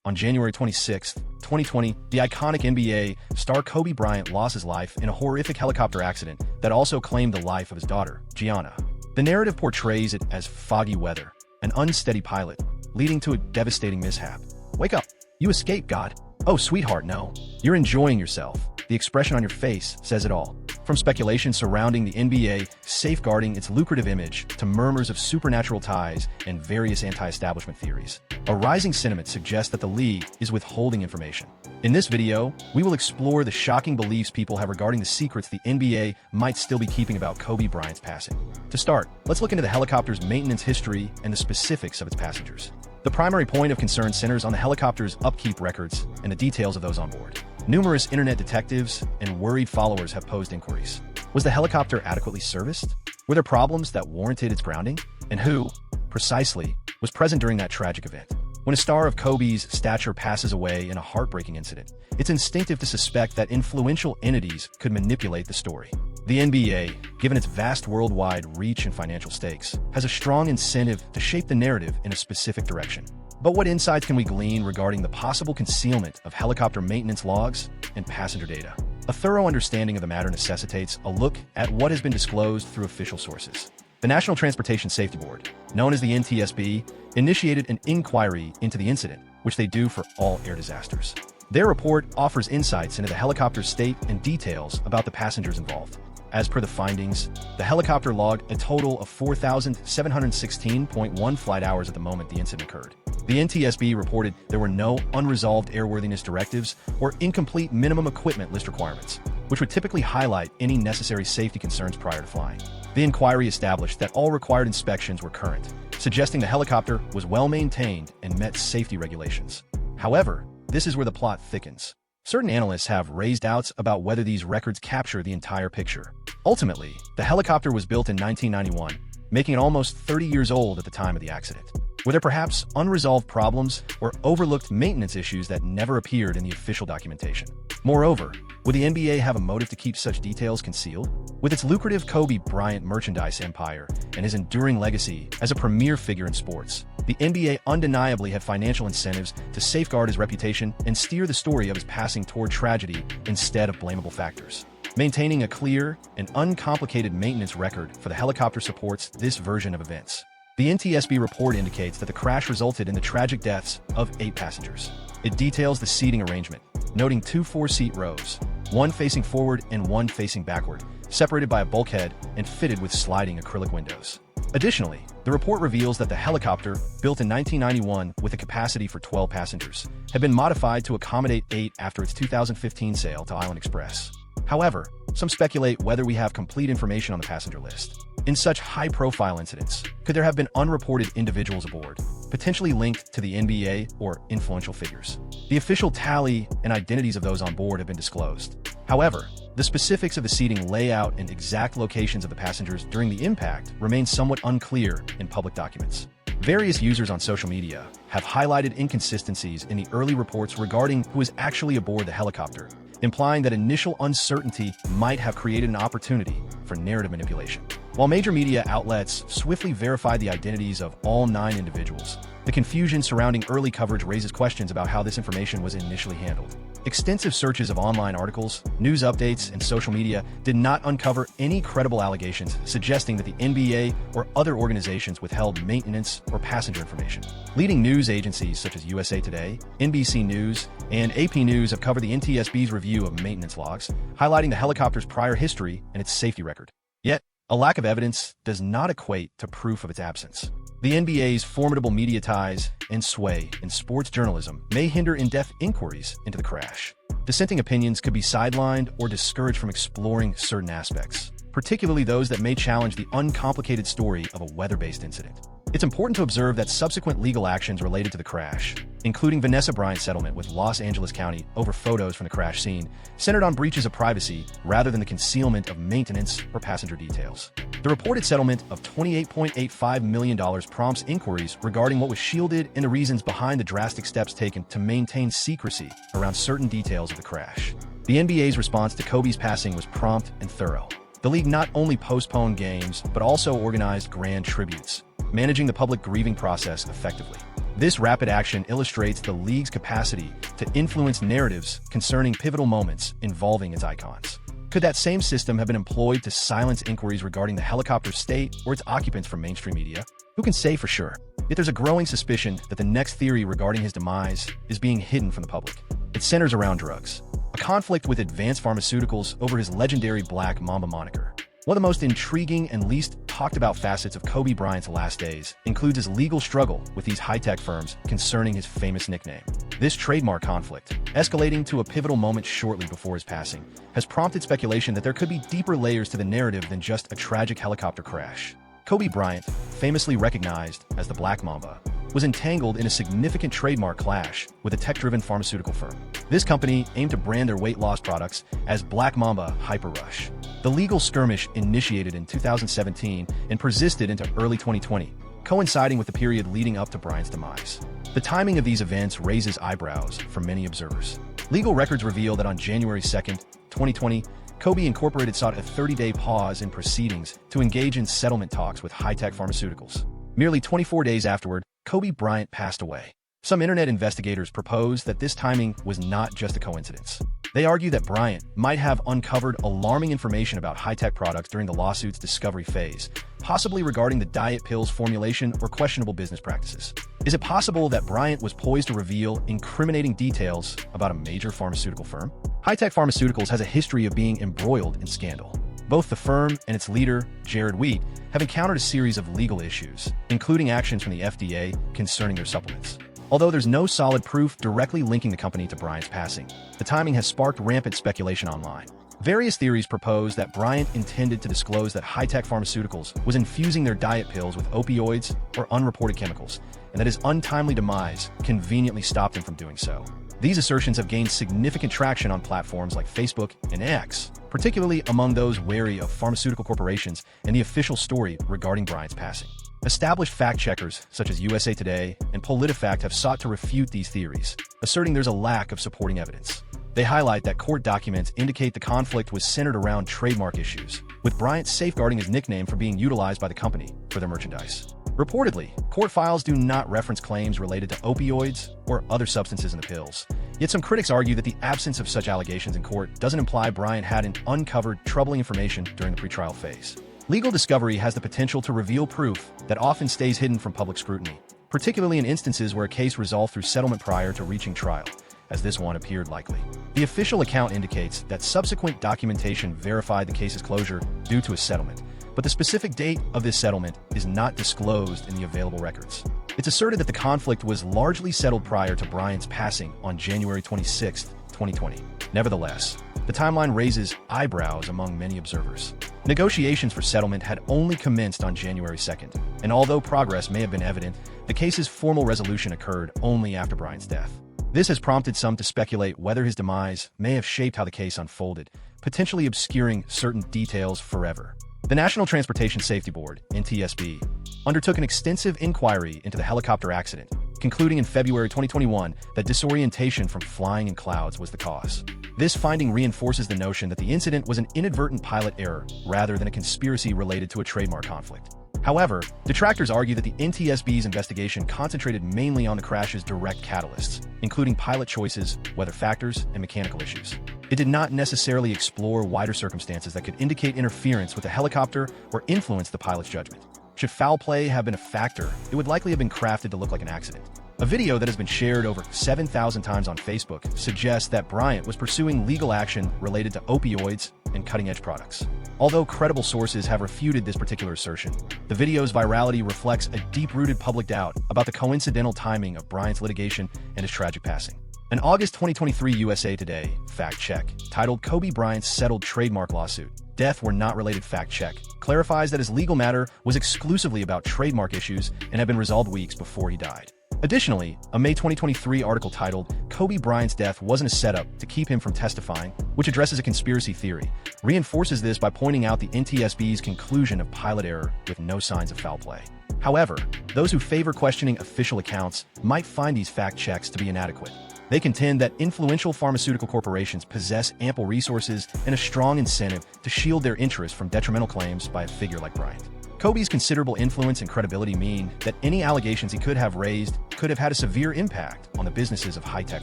On January 26, 2020, the iconic NBA star Kobe Bryant lost his life in a horrific helicopter accident that also claimed the life of his daughter, Gianna. The narrative portrays it as foggy weather, an unsteady pilot, leading to a devastating mishap. "Wake up! You escaped, God." "Oh, sweetheart, no. You're enjoying yourself." The expression on your face says it all. From speculation surrounding the NBA safeguarding its lucrative image to murmurs of supernatural ties and various anti-establishment theories, a rising sentiment suggests that the league is withholding information. In this video, we will explore the shocking beliefs people have regarding the secrets the NBA might still be keeping about Kobe Bryant's passing. To start, let's look into the helicopter's maintenance history and the specifics of its passengers. The primary point of concern centers on the helicopter's upkeep records and the details of those on board. Numerous internet detectives and worried followers have posed inquiries. Was the helicopter adequately serviced? Were there problems that warranted its grounding? And who, precisely, was present during that tragic event? When a star of Kobe's stature passes away in a heartbreaking incident, it's instinctive to suspect that influential entities could manipulate the story. The NBA, given its vast worldwide reach and financial stakes, has a strong incentive to shape the narrative in a specific direction. But what insights can we glean regarding the possible concealment of helicopter maintenance logs and passenger data? A thorough understanding of the matter necessitates a look at what has been disclosed through official sources. The National Transportation Safety Board, known as the NTSB, initiated an inquiry into the incident, which they do for all air disasters. Their report offers insights into the helicopter's state and details about the passengers involved. As per the findings, the helicopter logged a total of 4,716.1 flight hours at the moment the incident occurred. The NTSB reported there were no unresolved airworthiness directives or incomplete minimum equipment list requirements, which would typically highlight any necessary safety concerns prior to flying. The inquiry established that all required inspections were current, suggesting the helicopter was well maintained and met safety regulations. However, this is where the plot thickens. Certain analysts have raised doubts about whether these records capture the entire picture. Ultimately, the helicopter was built in 1991, making it almost 30 years old at the time of the accident. Were there perhaps unresolved problems or overlooked maintenance issues that never appeared in the official documentation? Moreover, would the NBA have a motive to keep such details concealed? With its lucrative Kobe Bryant merchandise empire and his enduring legacy as a premier figure in sports, the NBA undeniably had financial incentives to safeguard his reputation and steer the story of his passing toward tragedy instead of blamable factors. Maintaining a clear and uncomplicated maintenance record for the helicopter supports this version of events. The NTSB report indicates that the crash resulted in the tragic deaths of 8 passengers. It details the seating arrangement, noting 2 4-seat rows, one facing forward and one facing backward, separated by a bulkhead and fitted with sliding acrylic windows. Additionally, the report reveals that the helicopter, built in 1991 with a capacity for 12 passengers, had been modified to accommodate 8 after its 2015 sale to Island Express. However, some speculate whether we have complete information on the passenger list. In such high-profile incidents, could there have been unreported individuals aboard, potentially linked to the NBA or influential figures? The official tally and identities of those on board have been disclosed. However, the specifics of the seating layout and exact locations of the passengers during the impact remain somewhat unclear in public documents. Various users on social media have highlighted inconsistencies in the early reports regarding who is actually aboard the helicopter, implying that initial uncertainty might have created an opportunity for narrative manipulation. While major media outlets swiftly verified the identities of all 9 individuals, the confusion surrounding early coverage raises questions about how this information was initially handled. Extensive searches of online articles, news updates, and social media did not uncover any credible allegations suggesting that the NBA or other organizations withheld maintenance or passenger information. Leading news agencies such as USA Today, NBC News, and AP News have covered the NTSB's review of maintenance logs, highlighting the helicopter's prior history and its safety record. Yet, a lack of evidence does not equate to proof of its absence. The NBA's formidable media ties and sway in sports journalism may hinder in-depth inquiries into the crash. Dissenting opinions could be sidelined or discouraged from exploring certain aspects, particularly those that may challenge the uncomplicated story of a weather-based incident. It's important to observe that subsequent legal actions related to the crash, including Vanessa Bryant's settlement with Los Angeles County over photos from the crash scene, centered on breaches of privacy rather than the concealment of maintenance or passenger details. The reported settlement of $28.85 million prompts inquiries regarding what was shielded and the reasons behind the drastic steps taken to maintain secrecy around certain details of the crash. The NBA's response to Kobe's passing was prompt and thorough. The league not only postponed games, but also organized grand tributes, managing the public grieving process effectively. This rapid action illustrates the league's capacity to influence narratives concerning pivotal moments involving its icons. Could that same system have been employed to silence inquiries regarding the helicopter's state or its occupants from mainstream media? Who can say for sure? Yet there's a growing suspicion that the next theory regarding his demise is being hidden from the public. It centers around drugs, a conflict with advanced pharmaceuticals over his legendary Black Mamba moniker. One of the most intriguing and least talked about facets of Kobe Bryant's last days includes his legal struggle with these high-tech firms concerning his famous nickname. This trademark conflict, escalating to a pivotal moment shortly before his passing, has prompted speculation that there could be deeper layers to the narrative than just a tragic helicopter crash. Kobe Bryant, famously recognized as the Black Mamba, was entangled in a significant trademark clash with a tech-driven pharmaceutical firm. This company aimed to brand their weight loss products as Black Mamba Hyper Rush. The legal skirmish initiated in 2017 and persisted into early 2020, coinciding with the period leading up to Bryant's demise. The timing of these events raises eyebrows for many observers. Legal records reveal that on January 2, 2020, Kobe Incorporated sought a 30-day pause in proceedings to engage in settlement talks with high-tech pharmaceuticals. Merely 24 days afterward, Kobe Bryant passed away. Some internet investigators propose that this timing was not just a coincidence. They argue that Bryant might have uncovered alarming information about high-tech products during the lawsuit's discovery phase, possibly regarding the diet pills formulation or questionable business practices. Is it possible that Bryant was poised to reveal incriminating details about a major pharmaceutical firm? High-tech pharmaceuticals has a history of being embroiled in scandal. Both the firm and its leader, Jared Wheat, have encountered a series of legal issues, including actions from the FDA concerning their supplements. Although there's no solid proof directly linking the company to Bryant's passing, the timing has sparked rampant speculation online. Various theories propose that Bryant intended to disclose that high-tech pharmaceuticals was infusing their diet pills with opioids or unreported chemicals, and that his untimely demise conveniently stopped him from doing so. These assertions have gained significant traction on platforms like Facebook and X, particularly among those wary of pharmaceutical corporations and the official story regarding Bryant's passing. Established fact-checkers such as USA Today and PolitiFact have sought to refute these theories, asserting there's a lack of supporting evidence. They highlight that court documents indicate the conflict was centered around trademark issues, with Bryant safeguarding his nickname from being utilized by the company for their merchandise. Reportedly, court files do not reference claims related to opioids or other substances in the pills. Yet some critics argue that the absence of such allegations in court doesn't imply Bryant hadn't uncovered troubling information during the pretrial phase. Legal discovery has the potential to reveal proof that often stays hidden from public scrutiny, particularly in instances where a case resolved through settlement prior to reaching trial, as this one appeared likely. The official account indicates that subsequent documentation verified the case's closure due to a settlement, but the specific date of this settlement is not disclosed in the available records. It's asserted that the conflict was largely settled prior to Bryant's passing on January 26, 2020. Nevertheless, the timeline raises eyebrows among many observers. Negotiations for settlement had only commenced on January 2nd, and although progress may have been evident, the case's formal resolution occurred only after Bryant's death. This has prompted some to speculate whether his demise may have shaped how the case unfolded, potentially obscuring certain details forever. The National Transportation Safety Board, NTSB, undertook an extensive inquiry into the helicopter accident, concluding in February 2021 that disorientation from flying in clouds was the cause. This finding reinforces the notion that the incident was an inadvertent pilot error rather than a conspiracy related to a trademark conflict. However, detractors argue that the NTSB's investigation concentrated mainly on the crash's direct catalysts, including pilot choices, weather factors, and mechanical issues. It did not necessarily explore wider circumstances that could indicate interference with the helicopter or influence the pilot's judgment. Should foul play have been a factor, it would likely have been crafted to look like an accident. A video that has been shared over 7,000 times on Facebook suggests that Bryant was pursuing legal action related to opioids and cutting-edge products. Although credible sources have refuted this particular assertion, the video's virality reflects a deep-rooted public doubt about the coincidental timing of Bryant's litigation and his tragic passing. An August 2023 USA Today fact check, titled Kobe Bryant's Settled Trademark Lawsuit, Death Were Not Related Fact Check, clarifies that his legal matter was exclusively about trademark issues and had been resolved weeks before he died. Additionally, a May 2023 article titled Kobe Bryant's Death Wasn't a Setup to Keep Him from Testifying, which addresses a conspiracy theory, reinforces this by pointing out the NTSB's conclusion of pilot error with no signs of foul play. However, those who favor questioning official accounts might find these fact checks to be inadequate. They contend that influential pharmaceutical corporations possess ample resources and a strong incentive to shield their interests from detrimental claims by a figure like Bryant. Kobe's considerable influence and credibility mean that any allegations he could have raised could have had a severe impact on the businesses of high-tech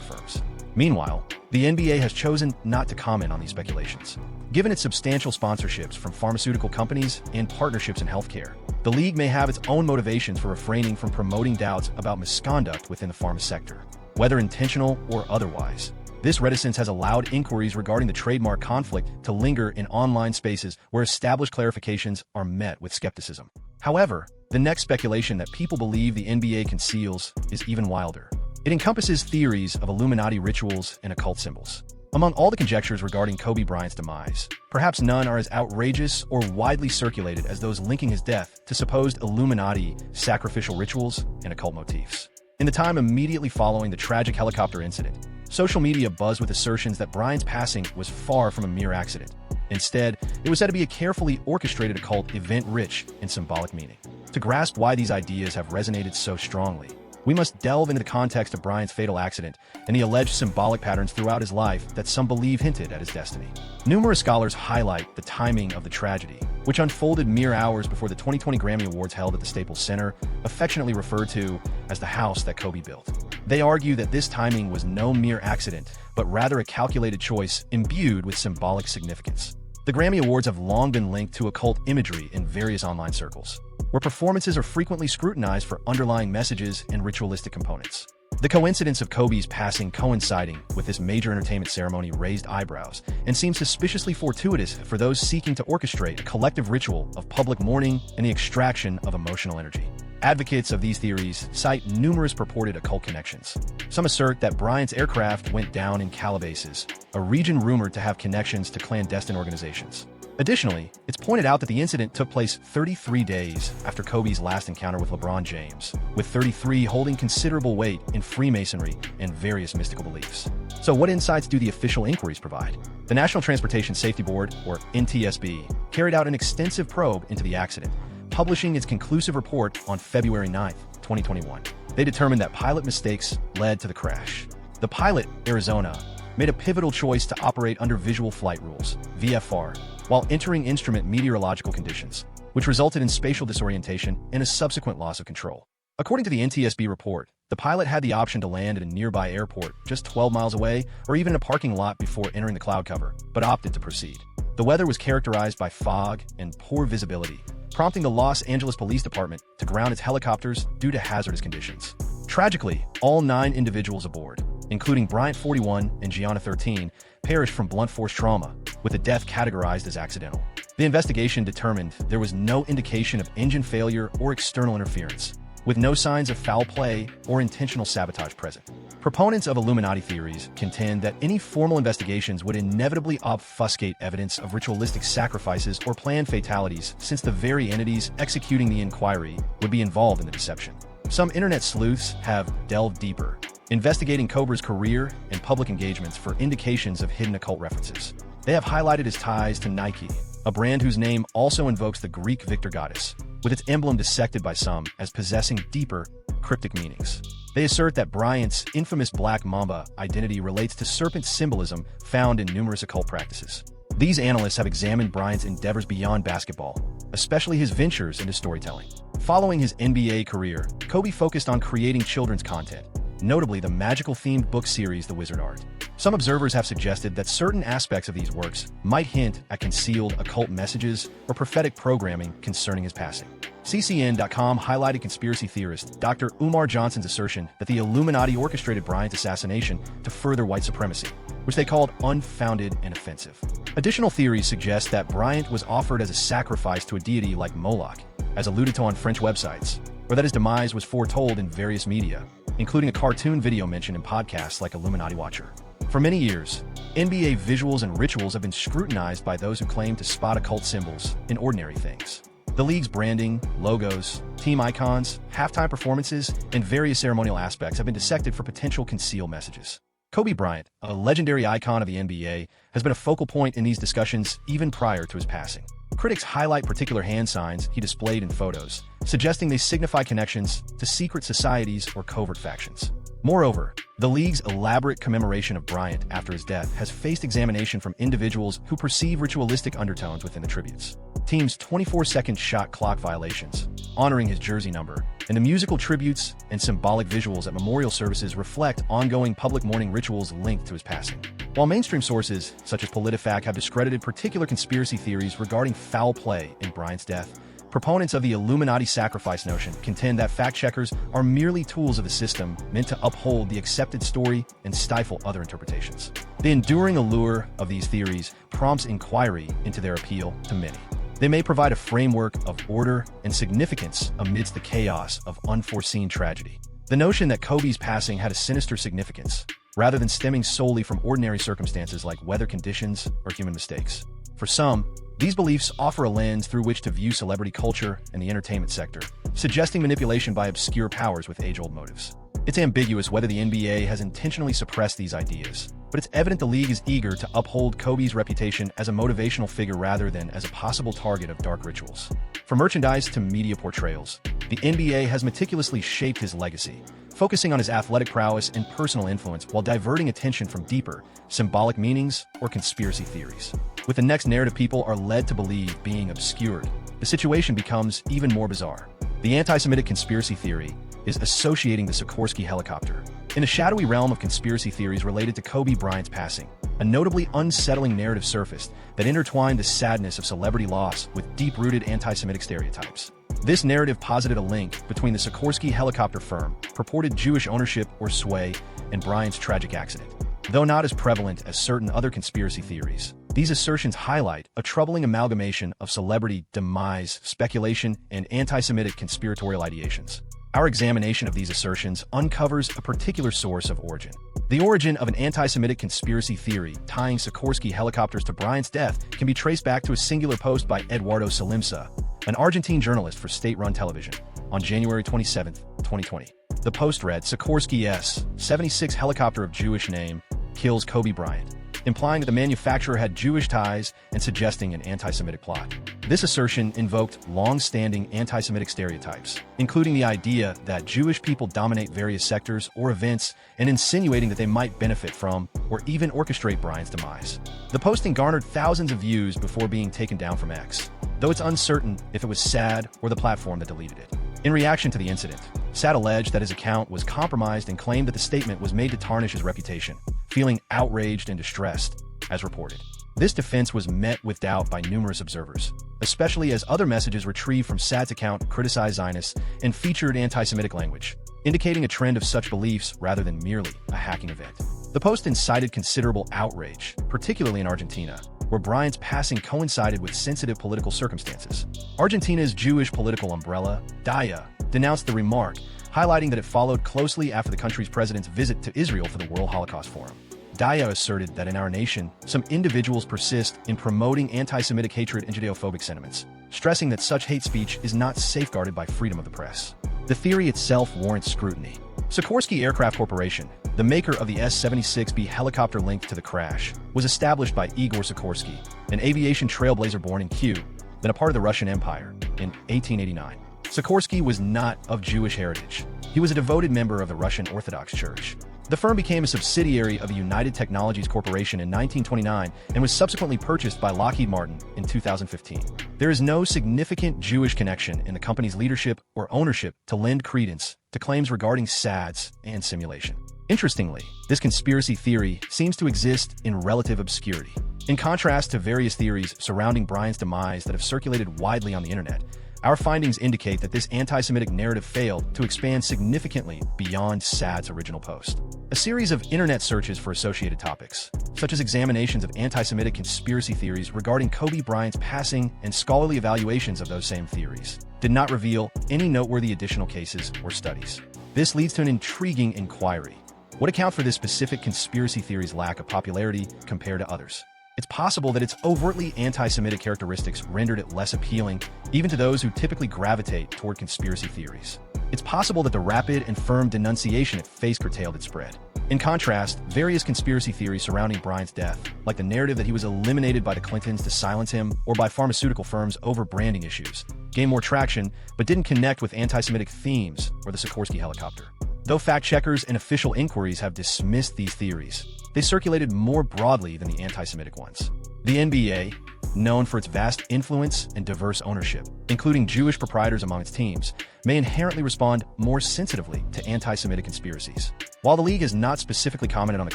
firms. Meanwhile, the NBA has chosen not to comment on these speculations. Given its substantial sponsorships from pharmaceutical companies and partnerships in healthcare, the league may have its own motivations for refraining from promoting doubts about misconduct within the pharma sector, whether intentional or otherwise. This reticence has allowed inquiries regarding the trademark conflict to linger in online spaces where established clarifications are met with skepticism. However, the next speculation that people believe the NBA conceals is even wilder. It encompasses theories of Illuminati rituals and occult symbols. Among all the conjectures regarding Kobe Bryant's demise, perhaps none are as outrageous or widely circulated as those linking his death to supposed Illuminati sacrificial rituals and occult motifs. In the time immediately following the tragic helicopter incident, social media buzzed with assertions that Bryant's passing was far from a mere accident. Instead, it was said to be a carefully orchestrated occult event rich in symbolic meaning. To grasp why these ideas have resonated so strongly, we must delve into the context of Bryant's fatal accident and the alleged symbolic patterns throughout his life that some believe hinted at his destiny. Numerous scholars highlight the timing of the tragedy, which unfolded mere hours before the 2020 Grammy Awards held at the Staples Center, affectionately referred to as the house that Kobe built. They argue that this timing was no mere accident, but rather a calculated choice imbued with symbolic significance. The Grammy Awards have long been linked to occult imagery in various online circles, where performances are frequently scrutinized for underlying messages and ritualistic components. The coincidence of Kobe's passing coinciding with this major entertainment ceremony raised eyebrows and seemed suspiciously fortuitous for those seeking to orchestrate a collective ritual of public mourning and the extraction of emotional energy. Advocates of these theories cite numerous purported occult connections. Some assert that Bryant's aircraft went down in Calabasas, a region rumored to have connections to clandestine organizations. Additionally, it's pointed out that the incident took place 33 days after Kobe's last encounter with LeBron James, with 33 holding considerable weight in Freemasonry and various mystical beliefs. So what insights do the official inquiries provide? The National Transportation Safety Board, or NTSB, carried out an extensive probe into the accident, publishing its conclusive report on February 9, 2021. They determined that pilot mistakes led to the crash. The pilot, Arizona, made a pivotal choice to operate under visual flight rules, VFR, while entering instrument meteorological conditions, which resulted in spatial disorientation and a subsequent loss of control. According to the NTSB report, the pilot had the option to land at a nearby airport just 12 miles away or even in a parking lot before entering the cloud cover, but opted to proceed. The weather was characterized by fog and poor visibility, prompting the Los Angeles Police Department to ground its helicopters due to hazardous conditions. Tragically, all 9 individuals aboard, including Bryant 41 and Gianna 13, perished from blunt force trauma, with the death categorized as accidental. The investigation determined there was no indication of engine failure or external interference, with no signs of foul play or intentional sabotage present. Proponents of Illuminati theories contend that any formal investigations would inevitably obfuscate evidence of ritualistic sacrifices or planned fatalities, since the very entities executing the inquiry would be involved in the deception. Some internet sleuths have delved deeper, investigating Kobe's career and public engagements for indications of hidden occult references. They have highlighted his ties to Nike, a brand whose name also invokes the Greek victor goddess, with its emblem dissected by some as possessing deeper, cryptic meanings. They assert that Bryant's infamous Black Mamba identity relates to serpent symbolism found in numerous occult practices. These analysts have examined Bryant's endeavors beyond basketball, especially his ventures into storytelling. Following his NBA career, Kobe focused on creating children's content, notably the magical-themed book series The Wizard Art. Some observers have suggested that certain aspects of these works might hint at concealed occult messages or prophetic programming concerning his passing. CCN.com highlighted conspiracy theorist Dr. Umar Johnson's assertion that the Illuminati orchestrated Bryant's assassination to further white supremacy, which they called unfounded and offensive. Additional theories suggest that Bryant was offered as a sacrifice to a deity like Moloch, as alluded to on French websites, or that his demise was foretold in various media, including a cartoon video mentioned in podcasts like Illuminati Watcher. For many years, NBA visuals and rituals have been scrutinized by those who claim to spot occult symbols in ordinary things. The league's branding, logos, team icons, halftime performances, and various ceremonial aspects have been dissected for potential concealed messages. Kobe Bryant, a legendary icon of the NBA, has been a focal point in these discussions even prior to his passing. Critics highlight particular hand signs he displayed in photos, suggesting they signify connections to secret societies or covert factions. Moreover, the league's elaborate commemoration of Bryant after his death has faced examination from individuals who perceive ritualistic undertones within the tributes. Team's 24-second shot clock violations, honoring his jersey number, and the musical tributes and symbolic visuals at memorial services reflect ongoing public mourning rituals linked to his passing. While mainstream sources, such as PolitiFact, have discredited particular conspiracy theories regarding foul play in Bryant's death, proponents of the Illuminati sacrifice notion contend that fact-checkers are merely tools of the system meant to uphold the accepted story and stifle other interpretations. The enduring allure of these theories prompts inquiry into their appeal to many. They may provide a framework of order and significance amidst the chaos of unforeseen tragedy. The notion that Kobe's passing had a sinister significance, rather than stemming solely from ordinary circumstances like weather conditions or human mistakes. For some, these beliefs offer a lens through which to view celebrity culture and the entertainment sector, suggesting manipulation by obscure powers with age-old motives. It's ambiguous whether the NBA has intentionally suppressed these ideas, but it's evident the league is eager to uphold Kobe's reputation as a motivational figure rather than as a possible target of dark rituals. From merchandise to media portrayals, the NBA has meticulously shaped his legacy, focusing on his athletic prowess and personal influence while diverting attention from deeper, symbolic meanings or conspiracy theories. With the next narrative people are led to believe being obscured, the situation becomes even more bizarre. The anti-Semitic conspiracy theory is associating the Sikorsky helicopter. In the shadowy realm of conspiracy theories related to Kobe Bryant's passing, a notably unsettling narrative surfaced that intertwined the sadness of celebrity loss with deep-rooted anti-Semitic stereotypes. This narrative posited a link between the Sikorsky helicopter firm, purported Jewish ownership or sway, and Bryant's tragic accident. Though not as prevalent as certain other conspiracy theories, these assertions highlight a troubling amalgamation of celebrity demise, speculation, and anti-Semitic conspiratorial ideations. Our examination of these assertions uncovers a particular source of origin. The origin of an anti-Semitic conspiracy theory tying Sikorsky helicopters to Bryant's death can be traced back to a singular post by Eduardo Salimsa, an Argentine journalist for state-run television, on January 27, 2020. The post read, "Sikorsky's 76 helicopter of Jewish name kills Kobe Bryant," implying that the manufacturer had Jewish ties and suggesting an anti-Semitic plot. This assertion invoked long-standing anti-Semitic stereotypes, including the idea that Jewish people dominate various sectors or events and insinuating that they might benefit from or even orchestrate Bryant's demise. The posting garnered thousands of views before being taken down from X, though it's uncertain if it was SAD or the platform that deleted it. In reaction to the incident, SAD alleged that his account was compromised and claimed that the statement was made to tarnish his reputation, feeling outraged and distressed, as reported. This defense was met with doubt by numerous observers, especially as other messages retrieved from SAD's account criticized Zionists and featured anti-Semitic language, indicating a trend of such beliefs rather than merely a hacking event. The post incited considerable outrage, particularly in Argentina, where Bryant's passing coincided with sensitive political circumstances. Argentina's Jewish political umbrella, DAIA, denounced the remark, highlighting that it followed closely after the country's president's visit to Israel for the World Holocaust Forum. DAIA asserted that in our nation, some individuals persist in promoting anti-Semitic hatred and Judeophobic sentiments, stressing that such hate speech is not safeguarded by freedom of the press. The theory itself warrants scrutiny. Sikorsky Aircraft Corporation, the maker of the S-76B helicopter linked to the crash, was established by Igor Sikorsky, an aviation trailblazer born in Kyiv, then a part of the Russian Empire, in 1889. Sikorsky was not of Jewish heritage. He was a devoted member of the Russian Orthodox Church. The firm became a subsidiary of the United Technologies Corporation in 1929 and was subsequently purchased by Lockheed Martin in 2015. There is no significant Jewish connection in the company's leadership or ownership to lend credence to claims regarding SADs and simulation. Interestingly, this conspiracy theory seems to exist in relative obscurity. In contrast to various theories surrounding Bryant's demise that have circulated widely on the internet, our findings indicate that this anti-Semitic narrative failed to expand significantly beyond SAD's original post. A series of internet searches for associated topics, such as examinations of anti-Semitic conspiracy theories regarding Kobe Bryant's passing and scholarly evaluations of those same theories, did not reveal any noteworthy additional cases or studies. This leads to an intriguing inquiry. What accounts for this specific conspiracy theory's lack of popularity compared to others? It's possible that its overtly anti-Semitic characteristics rendered it less appealing, even to those who typically gravitate toward conspiracy theories. It's possible that the rapid and firm denunciation it faced curtailed its spread. In contrast, various conspiracy theories surrounding Bryant's death, like the narrative that he was eliminated by the Clintons to silence him or by pharmaceutical firms over branding issues, gained more traction but didn't connect with anti-Semitic themes or the Sikorsky helicopter. Though fact-checkers and official inquiries have dismissed these theories, they circulated more broadly than the anti-Semitic ones. The NBA, known for its vast influence and diverse ownership, including Jewish proprietors among its teams, may inherently respond more sensitively to anti-Semitic conspiracies. While the league has not specifically commented on the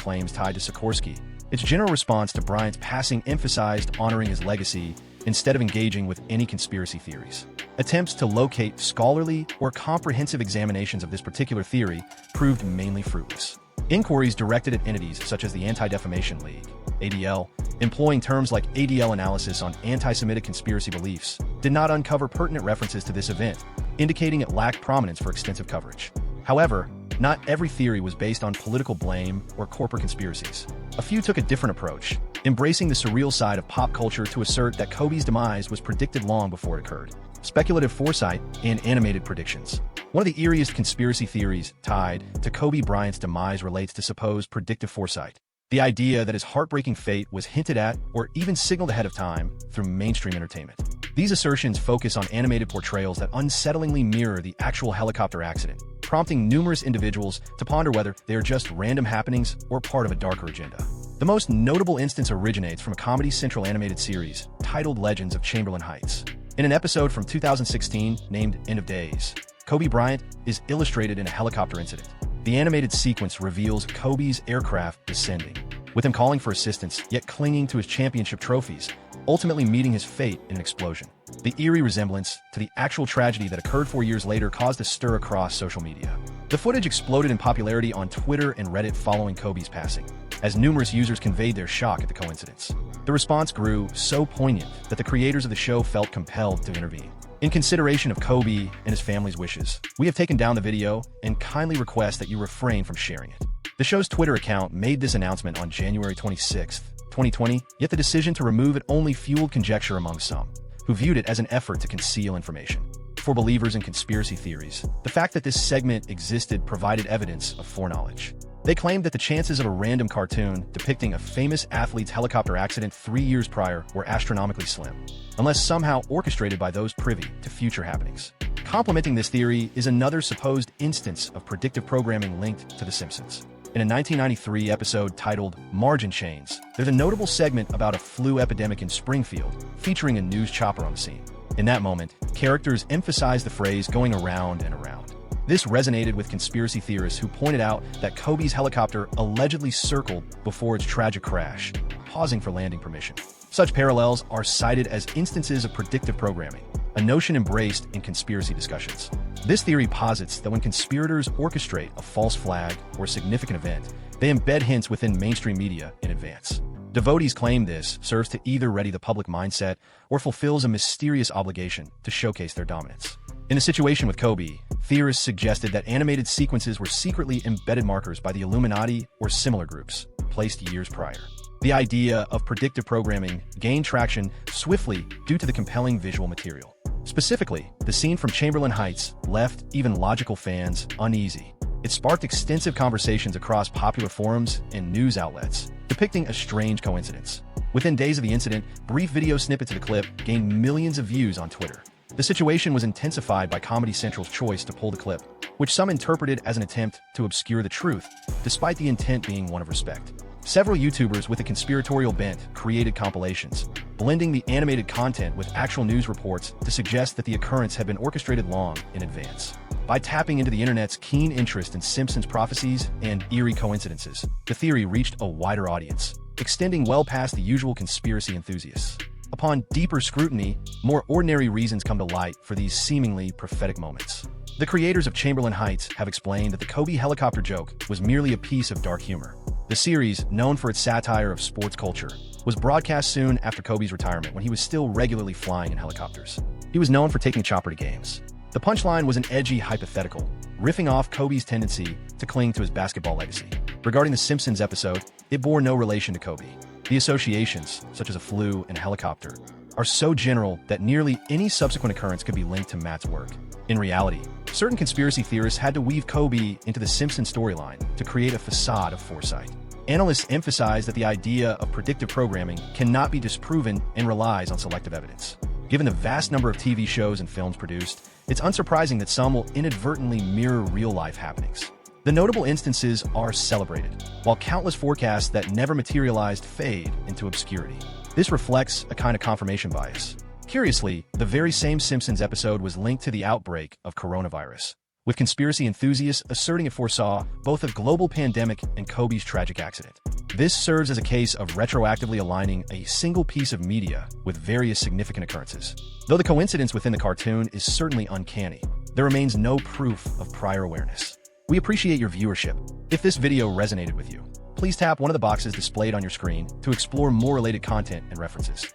claims tied to Sikorsky, its general response to Bryant's passing emphasized honoring his legacy instead of engaging with any conspiracy theories. Attempts to locate scholarly or comprehensive examinations of this particular theory proved mainly fruitless. Inquiries directed at entities such as the Anti-Defamation League, ADL, employing terms like ADL analysis on anti-Semitic conspiracy beliefs, did not uncover pertinent references to this event, indicating it lacked prominence for extensive coverage. However, not every theory was based on political blame or corporate conspiracies. A few took a different approach, embracing the surreal side of pop culture to assert that Kobe's demise was predicted long before it occurred. Speculative foresight and animated predictions. One of the eeriest conspiracy theories tied to Kobe Bryant's demise relates to supposed predictive foresight. The idea that his heartbreaking fate was hinted at or even signaled ahead of time through mainstream entertainment. These assertions focus on animated portrayals that unsettlingly mirror the actual helicopter accident, prompting numerous individuals to ponder whether they are just random happenings or part of a darker agenda. The most notable instance originates from a Comedy Central animated series titled Legends of Chamberlain Heights. In an episode from 2016 named End of Days, Kobe Bryant is illustrated in a helicopter incident. The animated sequence reveals Kobe's aircraft descending, with him calling for assistance yet clinging to his championship trophies, ultimately meeting his fate in an explosion. The eerie resemblance to the actual tragedy that occurred 4 years later caused a stir across social media. The footage exploded in popularity on Twitter and Reddit following Kobe's passing, as numerous users conveyed their shock at the coincidence. The response grew so poignant that the creators of the show felt compelled to intervene. In consideration of Kobe and his family's wishes, we have taken down the video and kindly request that you refrain from sharing it. The show's Twitter account made this announcement on January 26, 2020, yet the decision to remove it only fueled conjecture among some, who viewed it as an effort to conceal information. For believers in conspiracy theories, the fact that this segment existed provided evidence of foreknowledge. They claimed that the chances of a random cartoon depicting a famous athlete's helicopter accident 3 years prior were astronomically slim, unless somehow orchestrated by those privy to future happenings. Complementing this theory is another supposed instance of predictive programming linked to The Simpsons. In a 1993 episode titled Margin Chains, there's a notable segment about a flu epidemic in Springfield, featuring a news chopper on the scene. In that moment, characters emphasize the phrase going around and around. This resonated with conspiracy theorists who pointed out that Kobe's helicopter allegedly circled before its tragic crash, pausing for landing permission. Such parallels are cited as instances of predictive programming, a notion embraced in conspiracy discussions. This theory posits that when conspirators orchestrate a false flag or significant event, they embed hints within mainstream media in advance. Devotees claim this serves to either ready the public mindset or fulfills a mysterious obligation to showcase their dominance. In the situation with Kobe, theorists suggested that animated sequences were secretly embedded markers by the Illuminati or similar groups, placed years prior. The idea of predictive programming gained traction swiftly due to the compelling visual material. Specifically, the scene from Chamberlain Heights left even logical fans uneasy. It sparked extensive conversations across popular forums and news outlets, depicting a strange coincidence. Within days of the incident, brief video snippets of the clip gained millions of views on Twitter. The situation was intensified by Comedy Central's choice to pull the clip, which some interpreted as an attempt to obscure the truth, despite the intent being one of respect. Several YouTubers with a conspiratorial bent created compilations, blending the animated content with actual news reports to suggest that the occurrence had been orchestrated long in advance. By tapping into the internet's keen interest in Simpsons prophecies and eerie coincidences, the theory reached a wider audience, extending well past the usual conspiracy enthusiasts. Upon deeper scrutiny, more ordinary reasons come to light for these seemingly prophetic moments. The creators of Chamberlain Heights have explained that the Kobe helicopter joke was merely a piece of dark humor. The series, known for its satire of sports culture, was broadcast soon after Kobe's retirement when he was still regularly flying in helicopters. He was known for taking a chopper to games. The punchline was an edgy hypothetical, riffing off Kobe's tendency to cling to his basketball legacy. Regarding the Simpsons episode, it bore no relation to Kobe. The associations, such as a flu and a helicopter, are so general that nearly any subsequent occurrence could be linked to Matt's work. In reality, certain conspiracy theorists had to weave Kobe into the Simpsons storyline to create a facade of foresight. Analysts emphasize that the idea of predictive programming cannot be disproven and relies on selective evidence. Given the vast number of TV shows and films produced, it's unsurprising that some will inadvertently mirror real-life happenings. The notable instances are celebrated, while countless forecasts that never materialized fade into obscurity. This reflects a kind of confirmation bias. Curiously, the very same Simpsons episode was linked to the outbreak of coronavirus, with conspiracy enthusiasts asserting it foresaw both a global pandemic and Kobe's tragic accident. This serves as a case of retroactively aligning a single piece of media with various significant occurrences. Though the coincidence within the cartoon is certainly uncanny, there remains no proof of prior awareness. We appreciate your viewership. If this video resonated with you, please tap one of the boxes displayed on your screen to explore more related content and references.